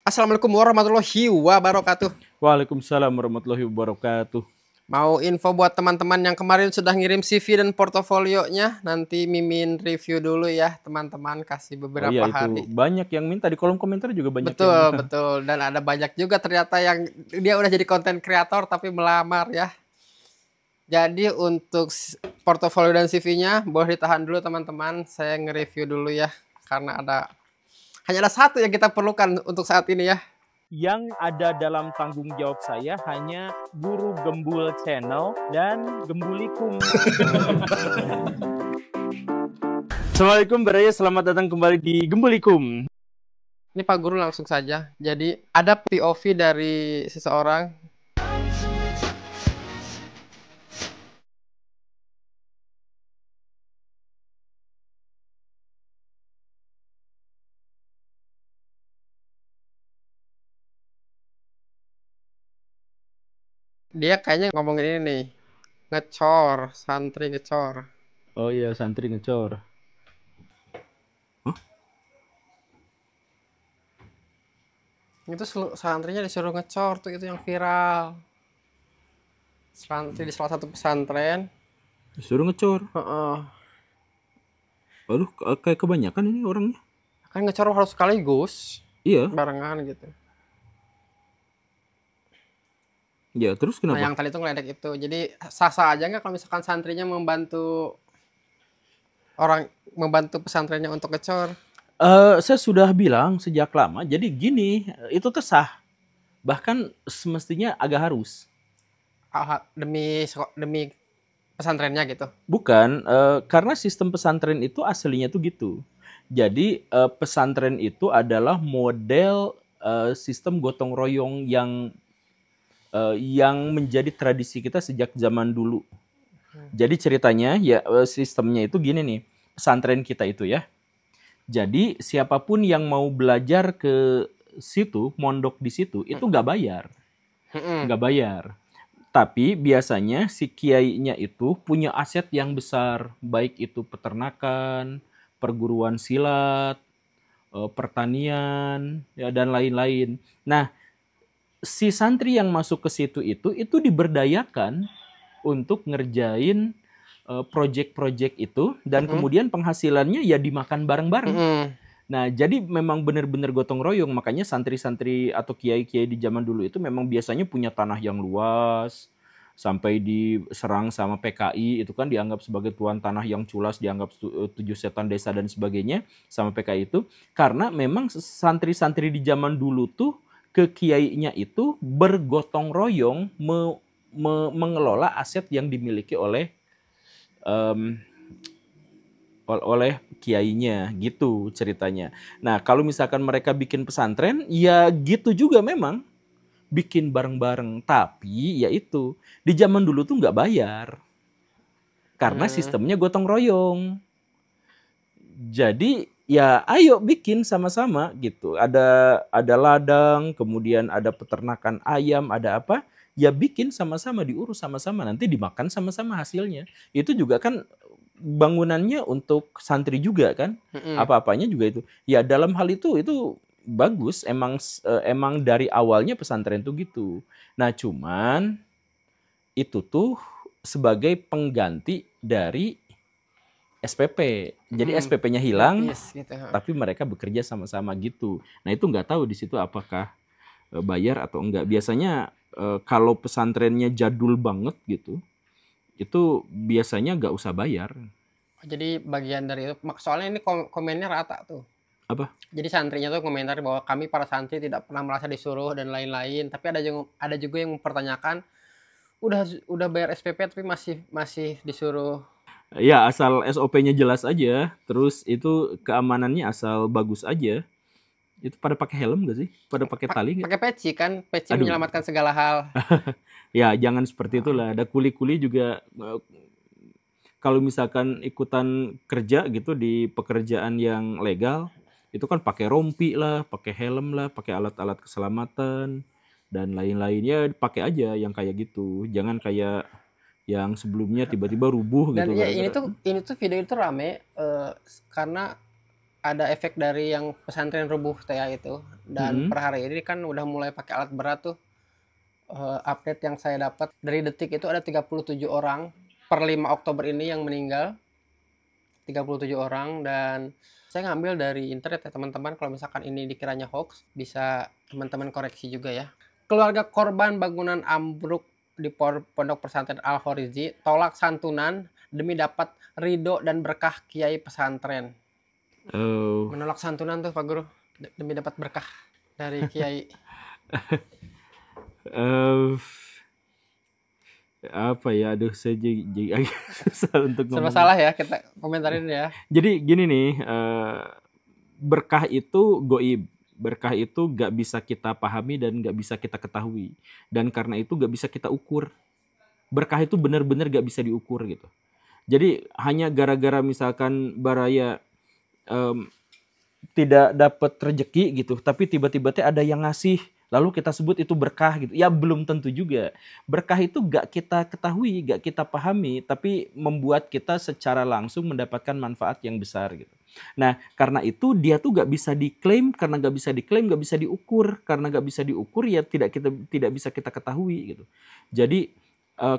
Assalamualaikum warahmatullahi wabarakatuh. Waalaikumsalam warahmatullahi wabarakatuh. Mau info buat teman-teman yang kemarin sudah ngirim CV dan portofolionya, nanti Mimin review dulu ya teman-teman, kasih Oh beberapa iya, itu hari. banyak yang minta di kolom komentar juga banyak yang Betul, minta. betul. Dan ada banyak juga ternyata yang dia udah jadi konten kreator tapi melamar ya. Jadi untuk portofolio dan CV-nya boleh ditahan dulu teman-teman, saya nge-review dulu ya. Karena hanya ada satu yang kita perlukan untuk saat ini ya. Yang ada dalam tanggung jawab saya hanya Guru Gembul Channel dan Gembulikum. Assalamualaikum Baraya, selamat datang kembali di Gembulikum. Ini Pak Guru langsung saja. Jadi ada POV dari seseorang. Dia kayaknya ngomongin ini nih. Ngecor, santri ngecor. Oh iya, santri ngecor. Itu santrinya disuruh ngecor tuh, itu yang viral. Santri di salah satu pesantren. Disuruh ngecor. Heeh. Aduh, kayak kebanyakan ini orangnya. Kan ngecor harus sekaligus. Iya. Barengan gitu. Ya, terus Nah kenapa? yang tadi tuh ngeledek itu. Jadi sah-sah aja nggak kalau misalkan santrinya membantu pesantrennya untuk ngecor? Saya sudah bilang sejak lama, jadi gini, itu tuh sah. Bahkan semestinya agak harus. Demi pesantrennya gitu. Bukan, karena sistem pesantren itu aslinya tuh gitu. Jadi pesantren itu adalah model sistem gotong royong yang menjadi tradisi kita sejak zaman dulu. Jadi ceritanya ya sistemnya itu gini nih, pesantren kita itu ya. Jadi siapapun yang mau belajar ke situ, mondok di situ, itu nggak bayar. Nggak bayar. Tapi biasanya si kiainya itu punya aset yang besar, baik itu peternakan, perguruan silat, pertanian, ya, dan lain-lain. Nah, si santri yang masuk ke situ itu diberdayakan untuk ngerjain project-project itu, dan kemudian penghasilannya ya dimakan bareng-bareng. Nah, jadi memang benar-benar gotong royong. Makanya santri-santri atau kiai-kiai di zaman dulu itu memang biasanya punya tanah yang luas. Sampai diserang sama PKI, itu kan dianggap sebagai tuan tanah yang culas, dianggap 7 setan desa dan sebagainya sama PKI itu. Karena memang santri-santri di zaman dulu tuh ke kiainya itu bergotong royong mengelola aset yang dimiliki oleh kiainya, gitu ceritanya. Nah, kalau misalkan mereka bikin pesantren, ya gitu juga memang. Bikin bareng-bareng. Tapi ya itu, di zaman dulu tuh nggak bayar. Karena sistemnya gotong royong. Jadi ya ayo bikin sama-sama gitu. Ada ladang, kemudian ada peternakan ayam, ada apa. Ya bikin sama-sama, diurus sama-sama, nanti dimakan sama-sama hasilnya. Itu juga kan bangunannya untuk santri juga kan, apa-apanya juga itu. Ya dalam hal itu bagus, emang dari awalnya pesantren tuh gitu. Nah cuman itu tuh sebagai pengganti dari SPP. Jadi SPP-nya hilang, gitu. tapi mereka bekerja sama-sama gitu. Nah itu nggak tahu di situ apakah bayar atau enggak. Biasanya kalau pesantrennya jadul banget gitu, itu biasanya nggak usah bayar. Jadi bagian dari itu, soalnya ini komennya rata tuh. Apa? Jadi santrinya tuh komentar bahwa kami para santri tidak pernah merasa disuruh dan lain-lain. Tapi ada juga yang mempertanyakan, udah bayar SPP tapi masih disuruh. Ya asal SOP-nya jelas aja, terus itu keamanannya asal bagus aja. Itu pada pakai helm gak sih? Pada pakai tali nggak? Pakai peci kan, peci menyelamatkan segala hal. Ya jangan seperti itulah. Ada kuli-kuli juga kalau misalkan ikutan kerja gitu di pekerjaan yang legal, itu kan pakai rompi lah, pakai helm lah, pakai alat-alat keselamatan dan lain-lainnya, pakai aja yang kayak gitu. Jangan kayak yang sebelumnya tiba-tiba rubuh Dan gitu. ya ini tuh video itu rame karena ada efek dari yang pesantren rubuh TA itu. Dan Mm-mm. per hari ini kan udah mulai pakai alat berat tuh. Update yang saya dapat dari Detik itu ada 37 orang per 5 Oktober ini yang meninggal. 37 orang, dan saya ngambil dari internet ya teman-teman. Kalau misalkan ini dikiranya hoax, bisa teman-teman koreksi juga ya. Keluarga korban bangunan ambruk di Pondok Pesantren Al-Khorizi tolak santunan demi dapat ridho dan berkah kiai pesantren. Oh, Menolak santunan tuh Pak Guru demi dapat berkah dari kiai. eh, apa ya? Aduh, saya jadi agak susah untuk Serba ngomong. salah ya, kita komentarin ya. Jadi gini nih, berkah itu goib. Berkah itu gak bisa kita pahami dan gak bisa kita ketahui. Dan karena itu gak bisa kita ukur. Berkah itu benar-benar gak bisa diukur gitu. Jadi hanya gara-gara misalkan Baraya em, tidak dapat rezeki gitu, tapi tiba-tiba ada yang ngasih, lalu kita sebut itu berkah gitu. Ya belum tentu juga. Berkah itu gak kita ketahui, gak kita pahami, tapi membuat kita secara langsung mendapatkan manfaat yang besar gitu. Nah, karena itu dia tuh gak bisa diklaim, karena gak bisa diklaim, gak bisa diukur, karena gak bisa diukur ya tidak bisa kita ketahui gitu. Jadi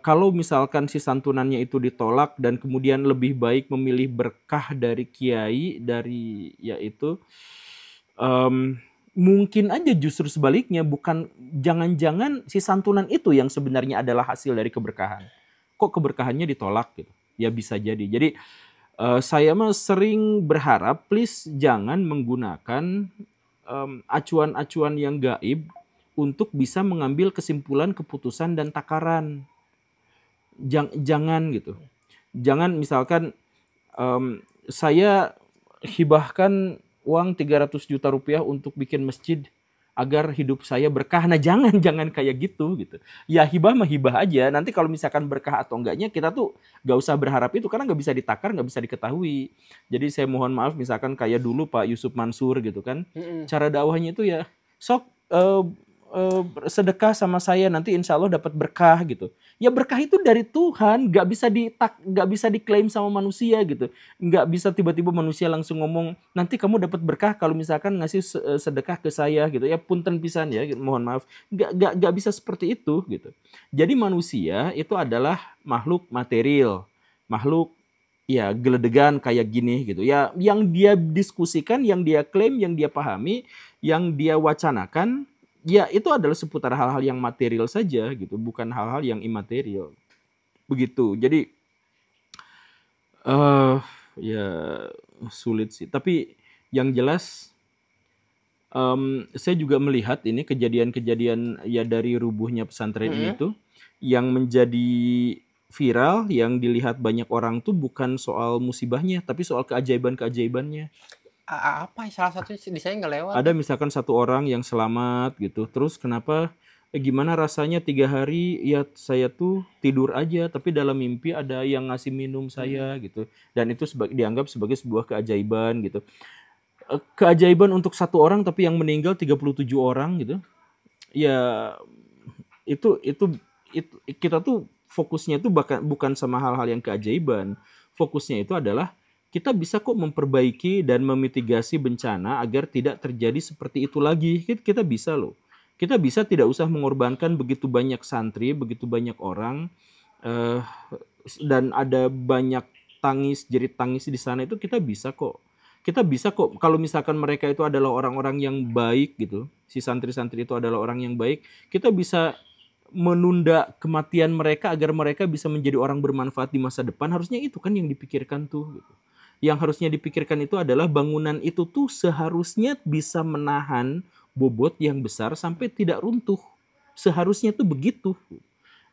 kalau misalkan si santunannya itu ditolak dan kemudian lebih baik memilih berkah dari kiai, dari yaitu mungkin aja justru sebaliknya, bukan, jangan-jangan si santunan itu yang sebenarnya adalah hasil dari keberkahan. Kok keberkahannya ditolak gitu? Ya bisa jadi. Jadi saya mah sering berharap please jangan menggunakan acuan-acuan yang gaib untuk bisa mengambil kesimpulan, keputusan dan takaran. Jangan gitu. Jangan misalkan saya hibahkan uang 300 juta rupiah untuk bikin masjid agar hidup saya berkah. Nah, jangan kayak gitu. Ya hibah mah hibah aja. Nanti kalau misalkan berkah atau enggaknya kita tuh gak usah berharap itu karena gak bisa ditakar, gak bisa diketahui. Jadi saya mohon maaf misalkan kayak dulu Pak Yusuf Mansur gitu kan. Cara dakwahnya itu ya sok sedekah sama saya nanti insya Allah dapat berkah gitu. Ya berkah itu dari Tuhan, nggak bisa diklaim sama manusia gitu. Nggak bisa tiba-tiba manusia langsung ngomong nanti kamu dapat berkah kalau misalkan ngasih sedekah ke saya gitu. Ya punten pisan ya, mohon maaf. Nggak bisa seperti itu gitu. Jadi manusia itu adalah makhluk material, makhluk ya geledegan kayak gini gitu. Ya yang dia diskusikan, yang dia klaim, yang dia pahami, yang dia wacanakan ya itu adalah seputar hal-hal yang material saja gitu, bukan hal-hal yang imaterial. Begitu. Jadi ya sulit sih. Tapi yang jelas saya juga melihat ini kejadian-kejadian ya dari rubuhnya pesantren ini tuh yang menjadi viral, yang dilihat banyak orang tuh bukan soal musibahnya, tapi soal keajaiban-keajaibannya. Apa salah satu di saya nggak lewat. Ada misalkan satu orang yang selamat gitu, terus kenapa gimana rasanya 3 hari ya saya tuh tidur aja tapi dalam mimpi ada yang ngasih minum saya gitu, dan itu dianggap sebagai sebuah keajaiban gitu. Keajaiban untuk satu orang tapi yang meninggal 37 orang gitu. Ya itu kita tuh fokusnya tuh bukan sama hal-hal yang keajaiban. Fokusnya itu adalah kita bisa kok memperbaiki dan memitigasi bencana agar tidak terjadi seperti itu lagi. Kita bisa loh. Kita bisa tidak usah mengorbankan begitu banyak santri, begitu banyak orang, dan ada banyak jerit tangis di sana, itu kita bisa kok. Kita bisa kok kalau misalkan mereka itu adalah orang-orang yang baik gitu. Si santri-santri itu adalah orang yang baik, kita bisa menunda kematian mereka agar mereka bisa menjadi orang bermanfaat di masa depan. Harusnya itu kan yang dipikirkan tuh gitu. Yang harusnya dipikirkan itu adalah bangunan itu tuh seharusnya bisa menahan bobot yang besar sampai tidak runtuh. Seharusnya tuh begitu.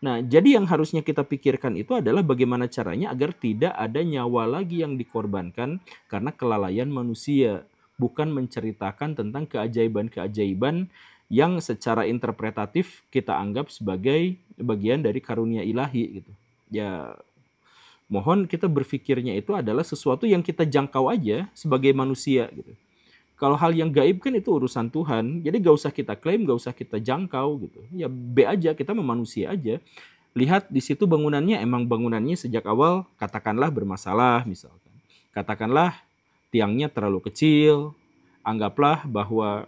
Nah, jadi yang harusnya kita pikirkan itu adalah bagaimana caranya agar tidak ada nyawa lagi yang dikorbankan karena kelalaian manusia. Bukan menceritakan tentang keajaiban-keajaiban yang secara interpretatif kita anggap sebagai bagian dari karunia ilahi gitu. Ya, mohon kita berpikirnya itu adalah sesuatu yang kita jangkau aja sebagai manusia gitu. Kalau hal yang gaib kan itu urusan Tuhan, jadi gak usah kita klaim, gak usah kita jangkau gitu. Ya be aja, kita manusia aja. Lihat di situ bangunannya, emang bangunannya sejak awal katakanlah bermasalah misalkan. Katakanlah tiangnya terlalu kecil, anggaplah bahwa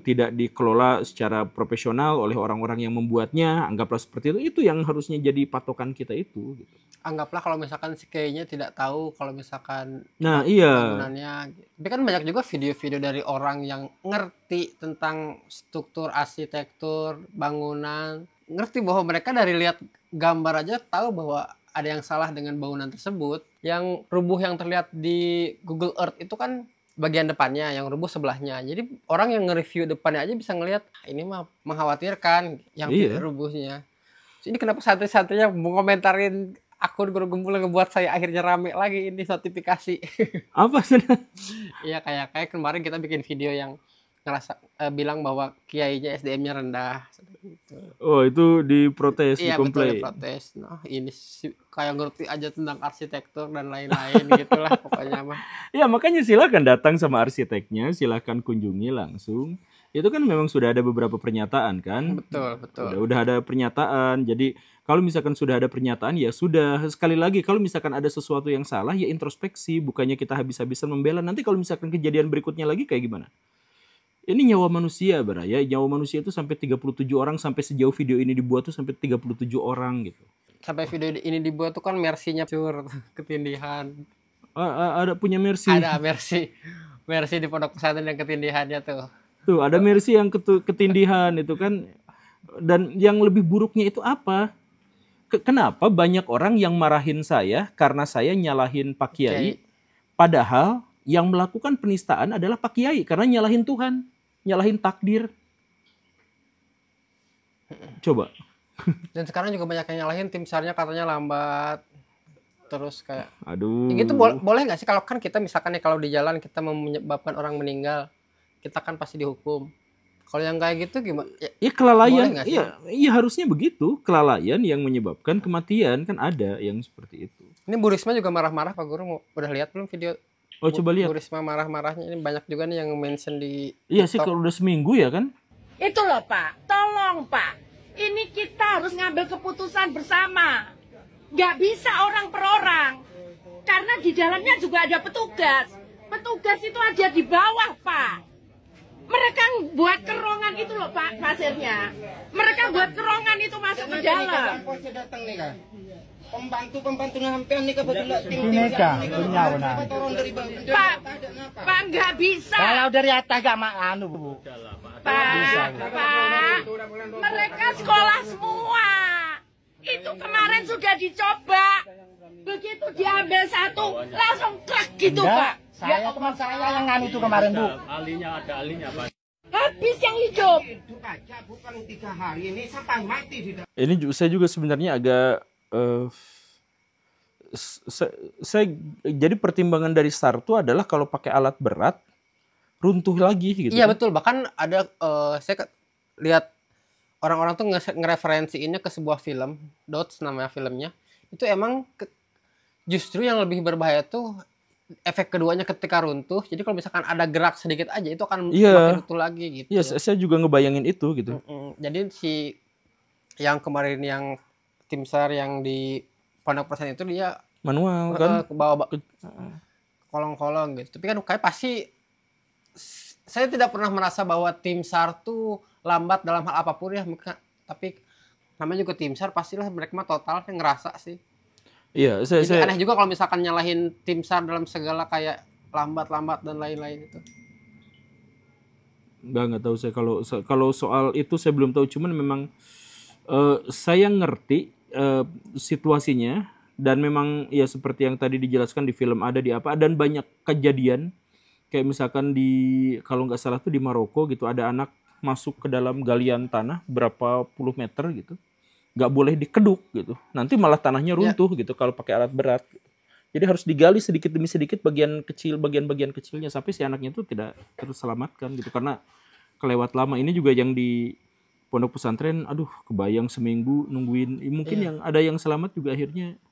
tidak dikelola secara profesional oleh orang-orang yang membuatnya, anggaplah seperti itu yang harusnya jadi patokan kita itu. Gitu. Anggaplah kalau misalkan si Kay-nya tidak tahu kalau misalkan Nah iya, bangunannya. Tapi kan banyak juga video-video dari orang yang ngerti tentang struktur arsitektur bangunan, ngerti bahwa mereka dari lihat gambar aja tahu bahwa ada yang salah dengan bangunan tersebut. Yang rubuh yang terlihat di Google Earth itu kan bagian depannya, yang rubuh sebelahnya. Jadi orang yang nge-review depannya aja bisa ngelihat ini mah mengkhawatirkan yang rubuhnya. Ini kenapa santri-santrinya mau komentarin akun Guru Gembul yang ngebuat saya akhirnya rame lagi ini notifikasi. Apa sih? Iya kayak kemarin kita bikin video yang ngerasa bilang bahwa kiainya SDM-nya rendah. Gitu. Oh itu diprotes, iya, dikomplain. Betul diprotes. Nah ini kayak ngerti aja tentang arsitektur dan lain-lain gitulah pokoknya mah. Ya makanya silakan datang sama arsiteknya, silakan kunjungi langsung. Itu kan memang sudah ada beberapa pernyataan kan. Betul. Udah ada pernyataan. Jadi kalau misalkan sudah ada pernyataan ya sudah. Sekali lagi kalau misalkan ada sesuatu yang salah ya introspeksi. Bukannya kita habis-habisan membela. Nanti kalau misalkan kejadian berikutnya lagi kayak gimana? Ini nyawa manusia, Baraya. Nyawa manusia itu sampai 37 orang, sampai sejauh video ini dibuat tuh sampai 37 orang gitu. Sampai video ini dibuat tuh kan Mercy-nya cur, ketindihan. Ada punya Mercy. Ada Mercy di pondok pesantren yang ketindihannya tuh. Tuh, ada Mercy yang ketindihan itu kan. Dan yang lebih buruknya itu apa? Kenapa banyak orang yang marahin saya karena saya nyalahin Pak Kiai, padahal yang melakukan penistaan adalah Pak Kiai karena nyalahin Tuhan, nyalahin takdir. Coba. Dan sekarang juga banyak yang nyalahin tim SAR-nya katanya lambat. Terus kayak aduh. Ya gitu boleh nggak sih kalau kan kita misalkan nih kalau di jalan kita menyebabkan orang meninggal, kita kan pasti dihukum. Kalau yang kayak gitu gimana? Ya kelalaian. Iya harusnya begitu. Kelalaian yang menyebabkan kematian kan ada yang seperti itu. Ini Bu Risma juga marah-marah Pak Guru. Udah lihat belum video? Oh coba lihat. Bu Risma marah-marahnya ini banyak juga nih yang mention di Iya sih kalau udah seminggu ya kan. Itu loh Pak, tolong Pak. Ini kita harus ngambil keputusan bersama. Nggak bisa orang per orang. Karena di dalamnya juga ada petugas. Petugas itu ada di bawah Pak. Mereka buat kerongan itu loh Pak pasirnya. Mereka buat kerongan itu masuk ke dalam. Pembantu-pembantunya sampean nih kebetulan tim-tim Pak nggak bisa. Kalau dari atas gak anu Bu. Pak, mereka sekolah semua. Itu kemarin sudah dicoba. Begitu diambil satu, langsung krek gitu Pak. Saya teman saya yang anu itu kemarin Bu. Alinya Pak. Habis yang hidup. Itu aja bukan 3 hari ini sampai mati di dalam. Ini saya juga sebenarnya agak saya jadi pertimbangan dari SAR itu adalah kalau pakai alat berat runtuh lagi gitu. Iya betul, bahkan ada saya lihat orang-orang tuh ngereferensiinnya ke sebuah film, Dots namanya filmnya. Itu emang justru yang lebih berbahaya tuh efek keduanya ketika runtuh. Jadi kalau misalkan ada gerak sedikit aja itu akan makin runtuh lagi gitu. Iya, saya juga ngebayangin itu gitu. Jadi si yang kemarin yang tim SAR yang di Pondok Pesantren itu dia manual kan ke bawah kolong-kolong gitu. Tapi kan kayak pasti saya tidak pernah merasa bahwa tim SAR tuh lambat dalam hal apapun ya, tapi namanya juga tim SAR pastilah mereka mah total ngerasa sih. Iya, Jadi aneh juga kalau misalkan nyalahin tim SAR dalam segala kayak lambat dan lain-lain itu. Nggak tahu saya kalau soal itu saya belum tahu, cuman memang saya ngerti situasinya dan memang ya seperti yang tadi dijelaskan di film ada di apa dan banyak kejadian kayak misalkan kalau nggak salah tuh di Maroko gitu ada anak masuk ke dalam galian tanah berapa puluh meter gitu, nggak boleh dikeduk gitu, nanti malah tanahnya runtuh gitu kalau pakai alat berat gitu. Jadi harus digali sedikit demi sedikit bagian-bagian kecilnya sampai si anaknya itu tidak terselamatkan gitu karena kelewat lama. Ini juga yang di pondok pesantren, aduh kebayang seminggu nungguin, mungkin yang ada yang selamat juga akhirnya